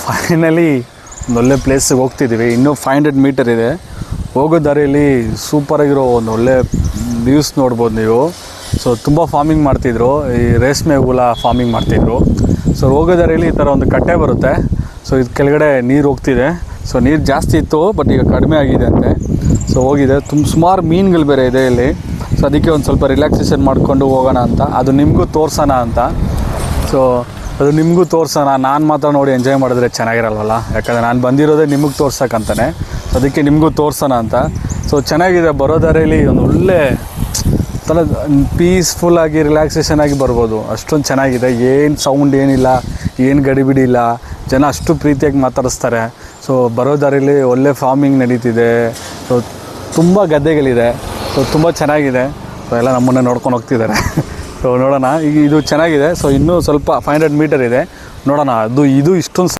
Finally ಒಂದೊಳ್ಳೆ ಪ್ಲೇಸಿಗೆ ಹೋಗ್ತಿದ್ದೀವಿ. ಇನ್ನೂ 500 ಮೀಟರ್ ಇದೆ. ಹೋಗೋ ದಾರಿಯಲ್ಲಿ ಸೂಪರಾಗಿರೋ ಒಂದು ಒಳ್ಳೆ ವ್ಯೂಸ್ ನೋಡ್ಬೋದು ನೀವು. ಸೊ ತುಂಬ ಫಾರ್ಮಿಂಗ್ ಮಾಡ್ತಿದ್ರು, ಈ ರೇಷ್ಮೆ ಹುಳ ಫಾರ್ಮಿಂಗ್ ಮಾಡ್ತಿದ್ರು. ಸೊ ಹೋಗೋ ದಾರಿಯಲ್ಲಿ ಈ ಥರ ಒಂದು ಕಟ್ಟೆ ಬರುತ್ತೆ. ಸೊ ಇದು ಕೆಳಗಡೆ ನೀರು ಹೋಗ್ತಿದೆ. ಸೊ ನೀರು ಜಾಸ್ತಿ ಇತ್ತು, ಬಟ್ ಈಗ ಕಡಿಮೆ ಆಗಿದೆ ಅಂತೆ. ಸೊ ಹೋಗಿದೆ, ಸುಮಾರು ಮೀನುಗಳು ಬೇರೆ ಇದೆ ಇಲ್ಲಿ. ಸೊ ಅದಕ್ಕೆ ಒಂದು ಸ್ವಲ್ಪ ರಿಲ್ಯಾಕ್ಸೇಷನ್ ಮಾಡಿಕೊಂಡು ಹೋಗೋಣ ಅಂತ, ಅದು ನಿಮಗೂ ತೋರಿಸೋಣ ಅಂತ. ಸೊ ಅದು ನಿಮಗೂ ತೋರಿಸೋಣ, ನಾನು ಮಾತ್ರ ನೋಡಿ ಎಂಜಾಯ್ ಮಾಡಿದ್ರೆ ಚೆನ್ನಾಗಿರಲ್ವಲ್ಲ, ಯಾಕಂದರೆ ನಾನು ಬಂದಿರೋದೇ ನಿಮಗೆ ತೋರ್ಸೋಕ್ಕಂತಾನೆ. ಅದಕ್ಕೆ ನಿಮಗೂ ತೋರಿಸೋಣ ಅಂತ. ಸೊ ಚೆನ್ನಾಗಿದೆ, ಬರೋ ದಾರಿಯಲ್ಲಿ ಒಂದು ಒಳ್ಳೆ ಥರ ಪೀಸ್ಫುಲ್ಲಾಗಿ ರಿಲ್ಯಾಕ್ಸೇಷನ್ ಆಗಿ ಬರ್ಬೋದು. ಅಷ್ಟೊಂದು ಚೆನ್ನಾಗಿದೆ, ಏನು ಸೌಂಡ್ ಏನಿಲ್ಲ, ಏನು ಗಡಿಬಿಡಿ ಇಲ್ಲ, ಜನ ಅಷ್ಟು ಪ್ರೀತಿಯಾಗಿ ಮಾತಾಡಿಸ್ತಾರೆ. ಸೊ ಬರೋ ದಾರಿಯಲ್ಲಿ ಒಳ್ಳೆ ಫಾರ್ಮಿಂಗ್ ನಡೀತಿದೆ. ಸೊ ತುಂಬ ಗದ್ದೆಗಳಿದೆ. ಸೊ ತುಂಬ ಚೆನ್ನಾಗಿದೆ. ಸೊ ಎಲ್ಲ ನಮ್ಮನ್ನೇ ನೋಡ್ಕೊಂಡು ಹೋಗ್ತಿದ್ದಾರೆ. ಸೊ ನೋಡೋಣ, ಈಗ ಇದು ಚೆನ್ನಾಗಿದೆ. ಸೊ ಇನ್ನೂ ಸ್ವಲ್ಪ 500 ಮೀಟರ್ ಇದೆ, ನೋಡೋಣ. ಇದು ಇಷ್ಟೊಂದು